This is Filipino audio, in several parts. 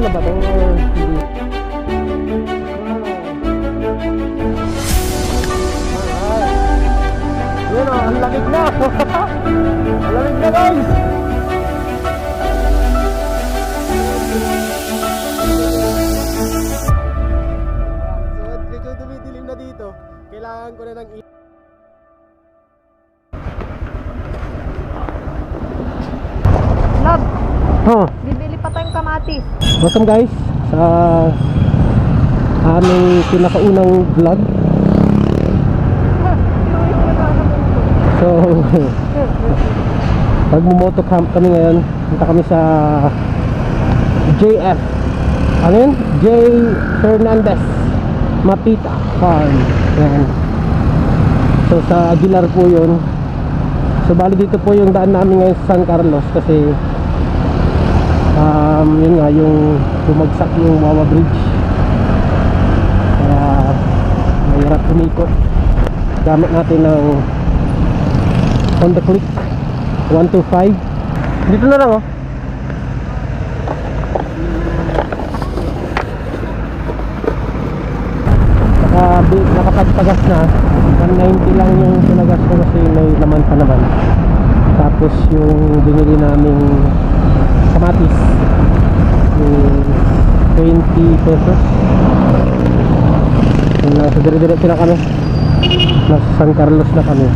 na ba ito? Or hindi? Alright. Yun o, ang lamig na. Ang lamig na guys. So medyo dumidilim na dito. Kailangan ko na ng Love, oh. bibili pa tayong kamatis. Welcome guys sa aming pinakaunang vlog. So magmo-moto camp kami ngayon. Punta kami sa JF. Ano yun? J. Fernandez Mapita Farm. Yan. So sa Aguilar po yun. So bali dito po yung daan namin ngayon sa San Carlos kasi yun nga yung bumagsak yung Wawa Bridge, kaya mahirap umikot. Gamit natin ng Honda Click 125. Dito na lang oh. Nakapagpagas na 190 lang yung pinagas ko kasi may laman pa naman. Tapos yung binili naming kamatis, 20 pesos. Nasa dire-diretso na kami, nasa San Carlos na kami.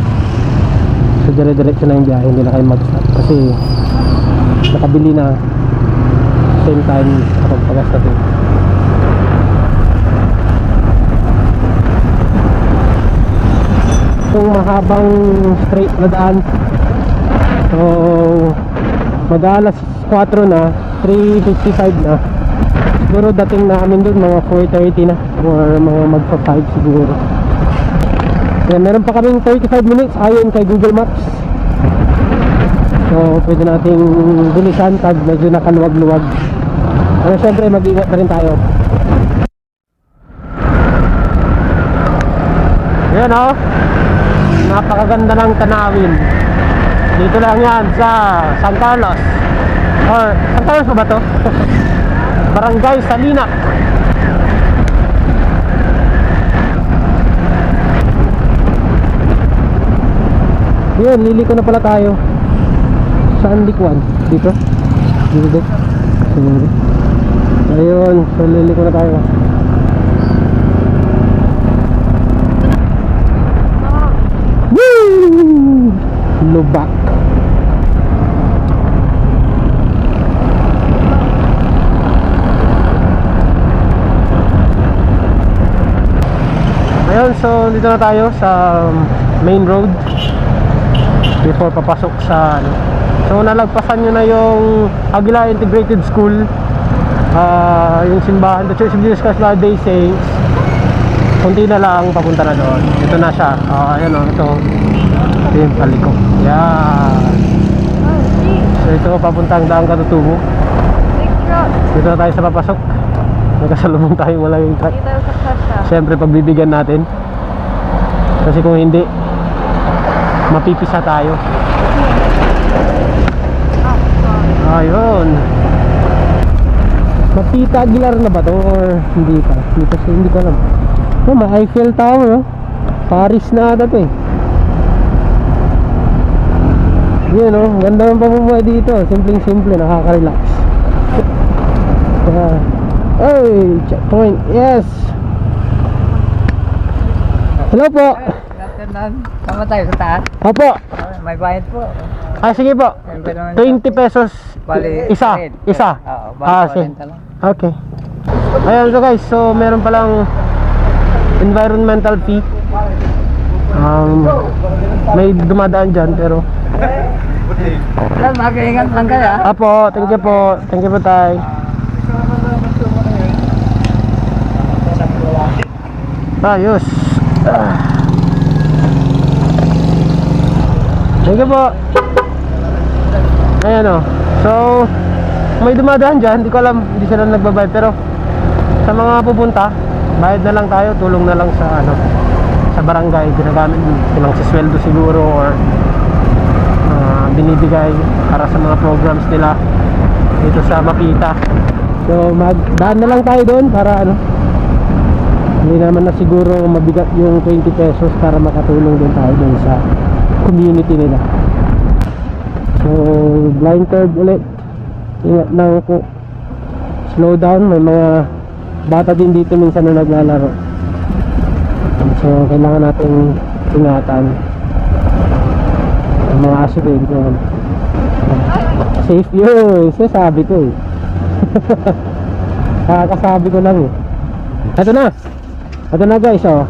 So dire-diretso na yung biyahe, hindi na kayo mag-stop kasi nakabili na same time kapag pagas natin. Itong mahabang straight na daan, so mag-alas 4 na, 3:55 na. Siguro dating namin dun mga 4:30 na or mga magpa 5 siguro. Yan, meron pa kaming 35 minutes ayon kay Google Maps. So pwede nating bilisan pag medyo nakaluwag-luwag. Pero syempre mag-ingat na rin tayo. Yan o, napakaganda ng tanawin. Dito lang yan sa San Carlos. Or San Carlos ba to? Barangay Salinac. Yun, liliko na pala tayo. Saan likuan? Dito? Dito? Ayun, so liliko na tayo. Woo! Lubak. Ayun, so dito na tayo sa main road before papasok sa ano. So nalagpasan nyo na yung Aguilar Integrated School, yung simbahan, the Church of Jesus Christ Latter-day Saints. Kunti na lang papunta na doon. Ito na siya. Ayan o, ito yung paliko. Yan. So ito papuntang Daang Katutubo. Dito na tayo sa papasok. Nagkasalubong tayong malaking truck. Siyempre pagbibigyan natin, kasi kung hindi mapipisa tayo. Ayun. Mapita Aguilar na ba to or hindi pa? Hindi ko alam. Oh, may Eiffel Tower oh. Paris na ata to eh. Yun oh, ganda ng pamumuhay dito. Simpleng-simple, nakaka-relax. Oy, checkpoint, yes. Hello po. Sama tayo sa taas. Opo. May bayad po. Sige po. 20 pesos Bali, isa. Oo, bali Sige. 40 lang. Okay. Ayan, so guys, so meron palang environmental fee. May dumadaan dyan pero Alam, mag-iingat lang kayo. Apo, thank you po. Thank you po tay. Ayos. Thank you po. Ayan o. So may dumadaan dyan. Hindi ko alam, hindi sila nagbabayad. Pero sa mga pupunta, bayad na lang tayo. Tulong na lang sa ano, sa barangay. Ginagamit silang sisweldo siguro or binibigay para sa mga programs nila dito sa Mapita. So magdaan na lang tayo doon para ano, hindi naman na siguro mabigat yung 20 pesos para makatulong din tayo doon sa community nila. So blind curve ulit, ingat lang po, slow down, may mga bata din dito minsan na naglalaro, so kailangan natin ingatan ang mga aso din. Safe yun, sabi ko eh. Kakasabi ko lang eh. Ito na guys, oh.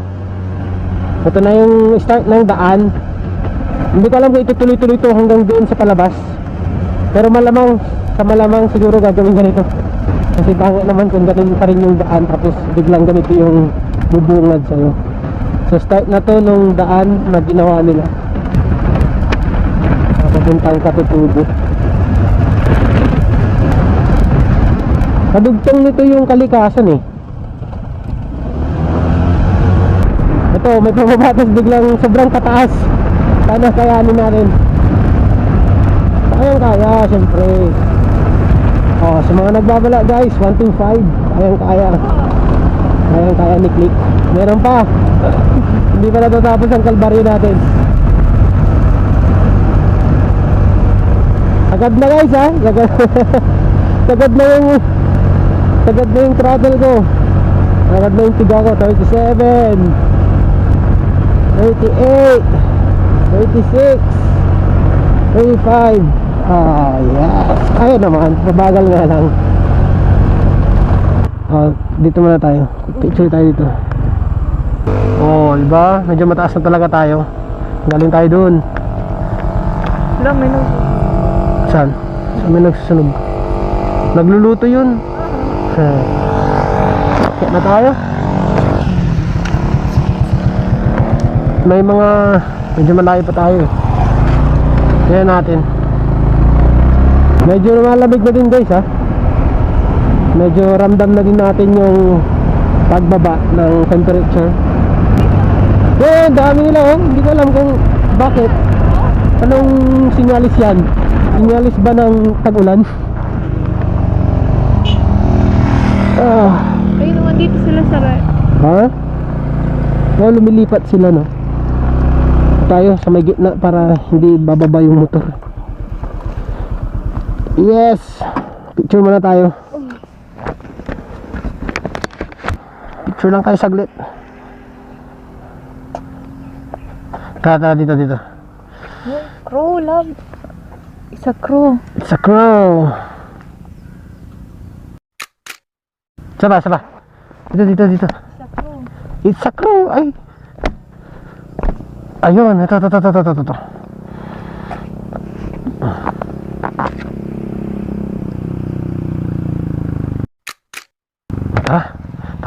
Ito na yung start ng daan. Hindi ko alam kung itutuloy-tuloy ito hanggang doon sa palabas, pero malamang siguro gagawin ganito, kasi bangit naman kung ganun pa rin yung daan tapos biglang ganito yung bubungad sa'yo. So start na to nung daan na ginawa nila papuntang Katutubo. Kadugtong nito yung Kalikasan eh. Ito may pamabatas biglang sobrang kataas. Sana kayanin natin. Kaya syempre. Oh, sa mga nagbabala guys, 125 kaya ni Click. Meron pa. Hindi pa natatapos ang kalbaryo natin. Agad na guys ha. Sagad na yung throttle ko. Agad na yung tiga ko. 37 38 36 35. Yes. Ayun naman, mabagal nga lang. Dito muna tayo. Picture tayo dito. Diba? Medyo mataas na talaga tayo. Galing tayo dun. Wala, may nagsusunog. Saan? Saan may nagsusunog? Nagluluto yun. Kaya na tayo. May mga medyo malayo pa tayo eh. Kaya natin. Medyo malamig na din guys ha. Medyo ramdam na din natin yung pagbaba ng temperature. Yan, dami nila oh. Hindi ko alam kung bakit. Anong sinyalis yan? Sinyalis ba ng tag-ulan? Ayun naman dito sila sa Ha? Lumilipat sila no. Tayo sa may gitna para hindi bababa yung motor. Yes. Picture muna tayo. Picture lang tayo saglit. Tara dito. crow, love. It's a crow. It's a crow. Saba. Dito. It's a crow. It's a crow. Ay. Ayun, ito.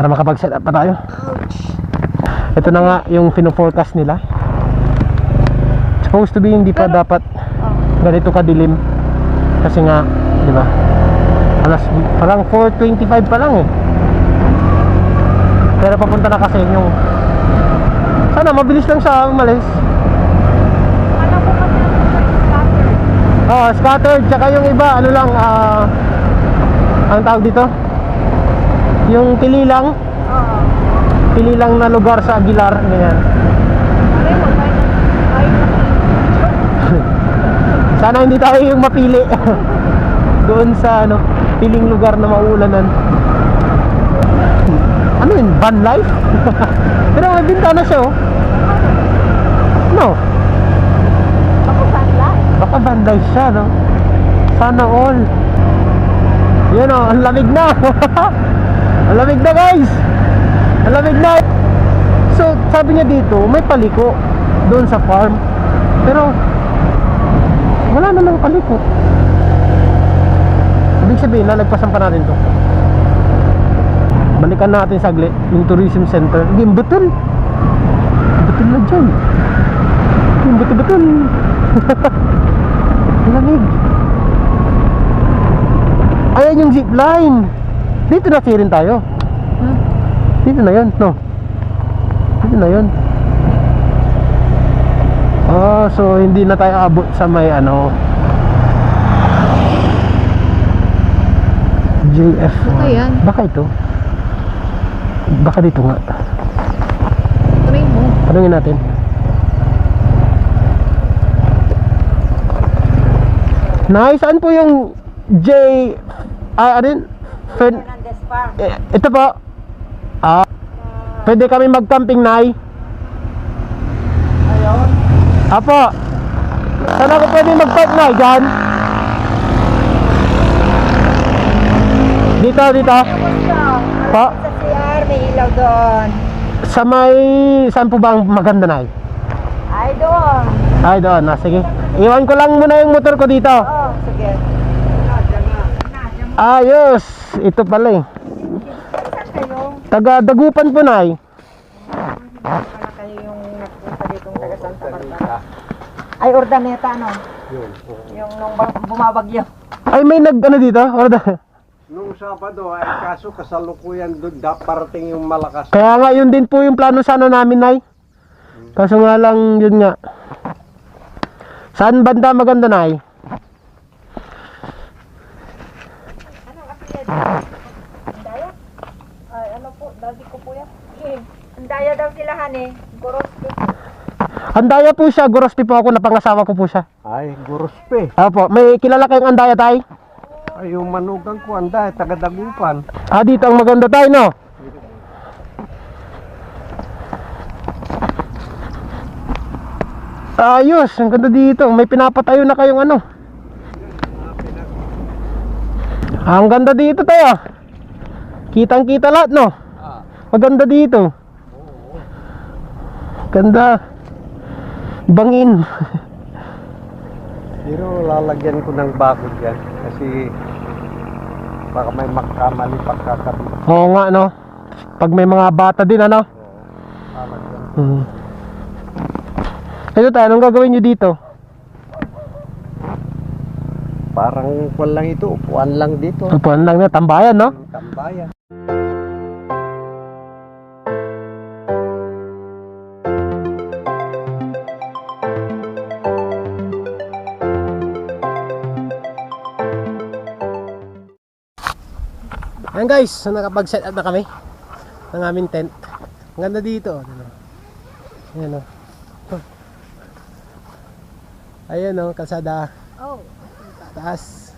Para makapag-set up pa tayo. Ito na nga yung fino-forecast nila. Supposed to be hindi pa dapat ganito kadilim. Kasi nga, di ba? Parang 4:25 pa lang eh. Pero papunta na kasi yung sana mabilis lang siya umalis. Ano ko kasi scattered. Scattered. Tsaka yung iba, ano lang, ang tawag dito? Yung pili lang na lugar sa Aguilar. Ganyan. Sana hindi tayo yung mapili. Doon sa piling lugar na maulanan. Ano yun? Van life? Pero may bintana siya oh. No? Baka van life siya no? Sana all. Yun oh, ang lamig na. Ang lamig na guys. Ang lamig na. So sabi niya dito may paliko doon sa farm, pero wala namang paliko. Ibig sabihin lalagpasan pa natin to. Balikan natin saglit yung tourism center. Yung betul na dyan. Yung betul lamig. Ayan yung zipline. Dito na rin tayo. Dito na yun, no? Dito na yun. So hindi na tayo abot sa may JF. Baka yan. Baka ito. Baka dito nga. Try mo. Tanungin natin. Nay, saan po yung J... ano yun? Ito po. Pwede kami mag-camping, Nay? Ayun. Apo. Saan ako pwede mag-park, Nay? Diyan? Dito. Po? Sa CR, may ilaw doon. Sa may... Saan po ba ang maganda, Nay? Ay, doon. Ay, doon. Sige. Iwan ko lang muna yung motor ko dito. Oh, sige. Ayos. Ito pala eh. Saan kayo? Taga Dagupan po, Nay. Wala kayo yung nagpunta ditong taga Santa Barbara. Ay, Ordaneta, ano? Yung nung bumabagyo. Ay, may ano dito? Orda. Nung Sabado ay kaso kasalukuyan doon parating yung malakas. Kaya nga, yun din po yung plano sana namin, Nay. Kaso nga lang, yun nga. Saan banda maganda, Nay? Andaya? Ay, ano po, daddy ko po yan. Andaya daw sila, hani. Goroski. Andaya po siya, Gorospi po ako, napangasawa ko po siya. Ay, guruspe. Apo, may kilala kayong Andaya, Tay? Ay, yung manugang ko anda, taga-Dagupan. Dito ang maganda, Tay, no? Ayos, ang ganda dito. May pinapatayo na kayong ano. Ang ganda dito, Tay, ah. Kitang-kita lahat, no? Maganda dito. Ganda. Bangin. Pero lalagyan ko ng bakod yan kasi baka may makamali pagkakabit. Oo nga, no? Pag may mga bata din, ano? Lalagyan. Ito tayo, anong gagawin nyo dito? Parang upuan lang ito, upuan lang dito. Upuan lang na, tambayan, no? Tambayan. Ayan guys, so nakapag-set up na kami ng aming tent. Ang ganda dito. Ayan o. Ayan o, kalsada. Oh. Taas.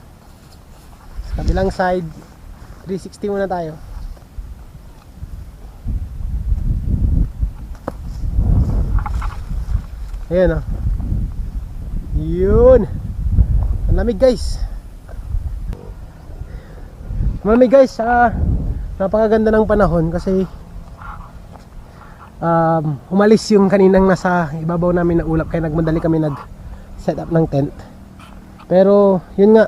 Sa kabilang side, 360 muna tayo. Ayan o. Yun. Ang lamig guys. Mami guys, napakaganda ng panahon kasi umalis yung kaninang nasa ibabaw namin na ulap kaya nagmadali kami nag set up ng tent. Pero yun nga,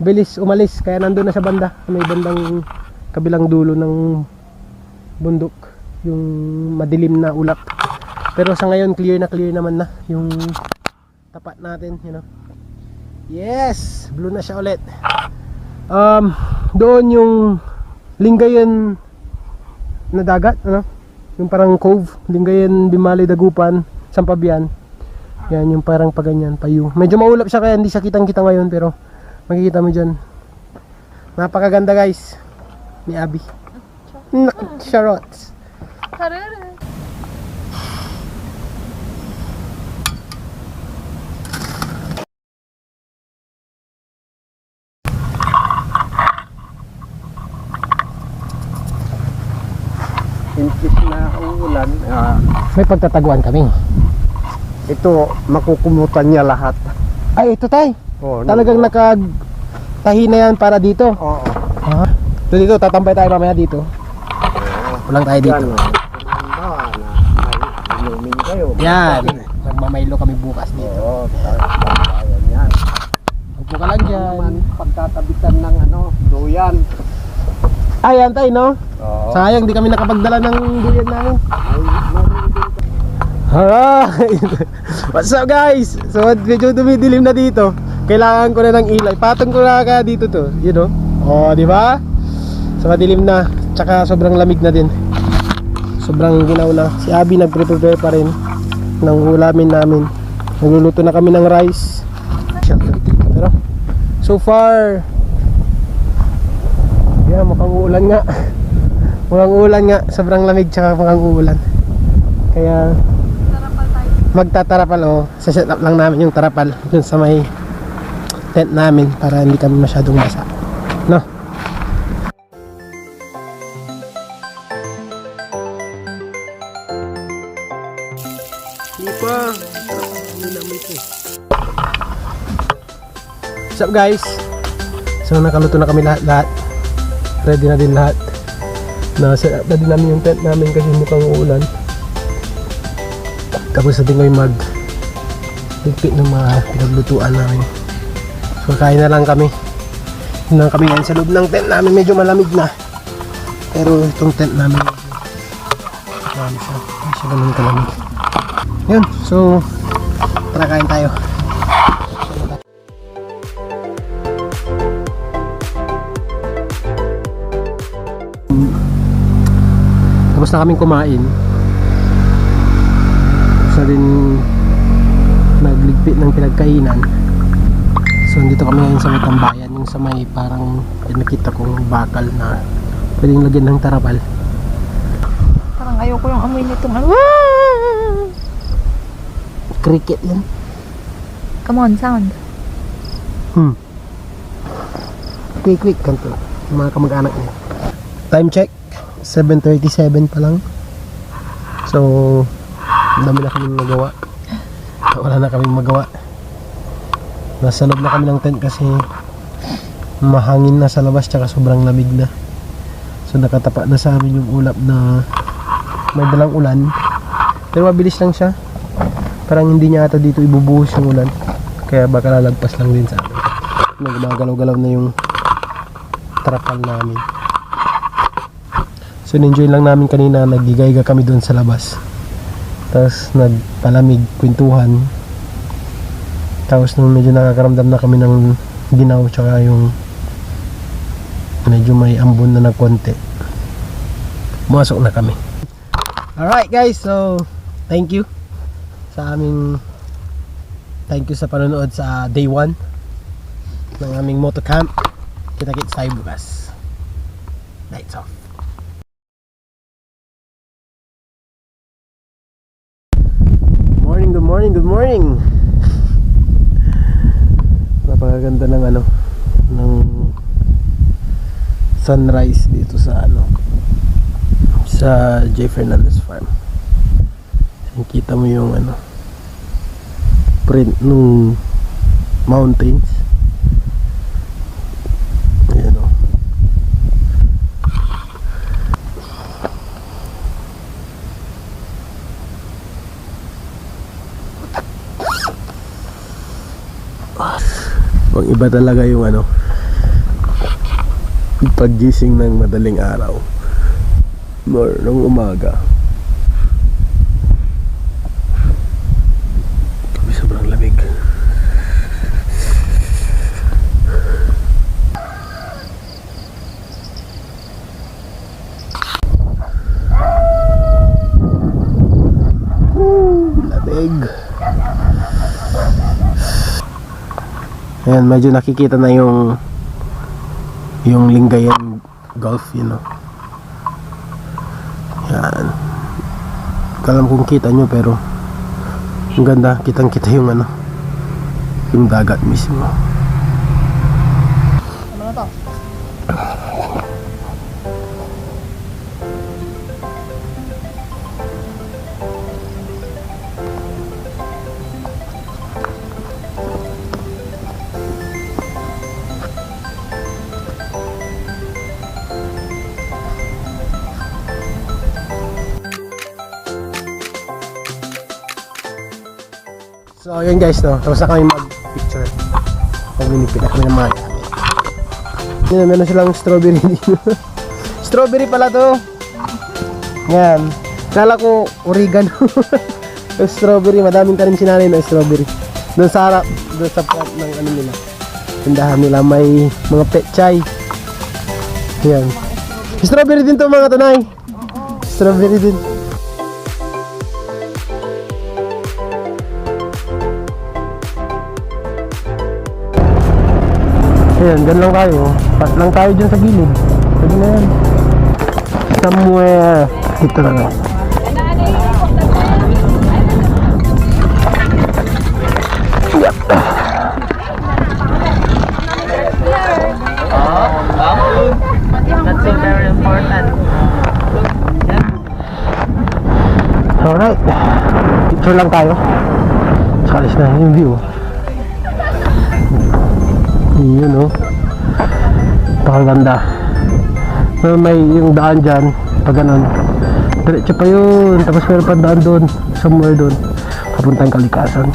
bilis umalis kaya nandun na sa banda, may bandang kabilang dulo ng bundok yung madilim na ulap. Pero sa ngayon clear naman na yung tapat natin, you know. Yes, blue na siya ulit. Doon yung Lingayen na dagat, ano? Yung parang cove, Lingayen, Bimali, Dagupan, Sampabian. Yan yung parang paganyan, payu. Medyo maulap siya kaya hindi siya kitang-kita ngayon pero makikita mo dyan. Napakaganda guys ni Abby. Charots. Harere. In case na uulan, May pagtataguan kami. ito makukumutan niya lahat. Ay, ito tay. Oh, Talagang nakatahi na yan para dito. Oo. So dito, tatampay tayo mamaya dito. Ulang tayo dito. Yan. Halimbawa na may inumin kayo. Yan. Magmamaylo kami bukas dito. Oo, tambayan yan. Upo ka lang dyan. Man, pagkakabitan ng duyan. Ayan tayo, no? Oo. Sayang, di kami nakapagdala ng duyan namin. Meron din Alright. What's up guys? So medyo dumidilim na dito. Kailangan ko na ng ilaw. Patong ko na kaya dito to, you know. Oh, di ba? So madilim na, tsaka sobrang lamig na din. Sobrang ginaw na. Si Abby nagre-prepare pa rin ng ulamin namin. Nagluluto na kami ng rice. Pero so far Kaya mukhang uulan nga. Mukhang uulan nga. Sobrang lamig tsaka mukhang uulan. Kaya Tarapal tayo. magtatarapal sa setup lang namin yung tarapal dun sa may tent namin para hindi kami masyadong basa. No? Hindi pa. What's up guys? So nakaluto na kami lahat. Ready na din lahat. Na-set up na din namin yung tent namin kasi mukhang uulan. Tapos natin kayo ligpit ng mga pinaglutuan namin. So kain na lang kami. Yun lang kami ngayon sa loob ng tent namin. Medyo malamig na. Pero itong tent namin marami siya. Hindi siya ganun kalamig. Yun. So tara kain tayo. Tapos na kaming kumain. Tapos na din nagligpit ng pinagkainan. So dito kami ngayon sa may tambayan, yung sa may parang nakita kong bakal na pwedeng lagyan ng tarapal. Parang ayoko yung amoy nitong ano. Cricket yan. Come on, sound. Quick kanto. Yung mga kamag-anak niya. Time check 7:37 pa lang. So dami na kaming magawa. Wala na kaming magawa. Nasa loob na kami ng tent kasi mahangin na sa labas tsaka sobrang lamig na. So nakatapa na sa amin yung ulap na may dalang ulan. Pero mabilis lang siya. Parang hindi niya ata dito ibubuhos yung ulan. Kaya baka lalagpas lang din sa amin. Gumagalaw-galaw na yung trapal namin. So enjoy lang namin kanina, nagigayga kami doon sa labas. Tapos nagpalamig, kwentuhan. Tapos nung medyo nakakaramdam na kami ng ginaw tsaka yung medyo may ambon na konti, pumasok na kami. Alright guys, so thank you sa panonood sa day 1 ng aming motocamp. Kita-kits tayo bukas. Lights off. Good morning. Napakaganda ng ng sunrise dito sa sa J. Fernandez Farm. Kita mo yung print nung mountains. Ayan o. Pang iba talaga yung paggising ng madaling araw or ng umaga. Sobrang lamig. Lamig. Ayan, medyo nakikita na yung Lingayen Gulf, Yan. Kalam kung kita nyo, pero ang ganda, kitang-kita yung yung dagat mismo. Ano na to? So yun guys, tapos na kami mag-picture. Pag-minipid na kami ng mga gamit. Yun, meron silang strawberry dito. Strawberry pala to. Yan. Kala ko oregano. Yung strawberry, madaming tanim sinanay na strawberry. Doon sa harap, doon sa front ng nila. Tindahan nila, may mga petchay. Yan. Strawberry din to mga tanay. Strawberry din. Ayan, dyan lang tayo. Pas lang tayo dyan sa gilid. Pwede na yan. Somewhere. Dito na lang. That's so very important. Alright. Picture lang tayo. Sakalis na yung view. Yun oh. Napakaganda. So may yung daan dyan. Pag ganun. Diretso pa yun. Tapos meron pa daan doon. Somewhere doon. Papuntang Kalikasan.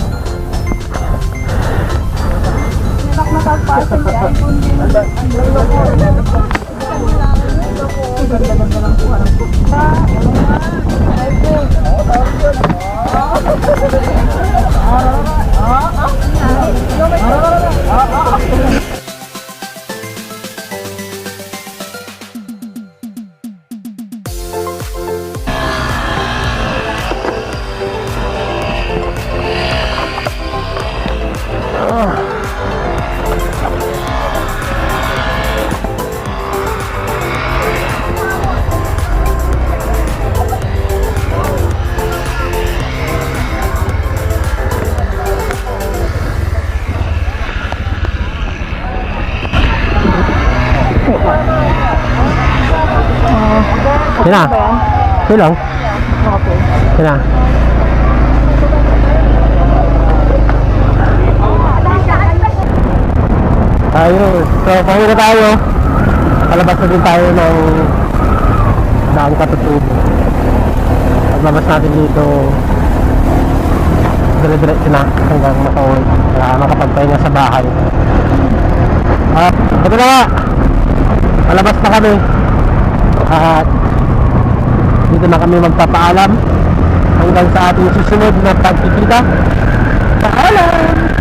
Yan na. Yan lang. Yan na. Ayun. So, pauwi na tayo. Palabas na din tayo ng Daang Katutubo. Paglabas natin dito, dire-diretso na hanggang makauwi. Kaya makapagpahinga sa bahay. At ito na nga. Palabas na kami. At dito na kami magpapaalam hanggang sa ating susunod na pagkikita. Paalam!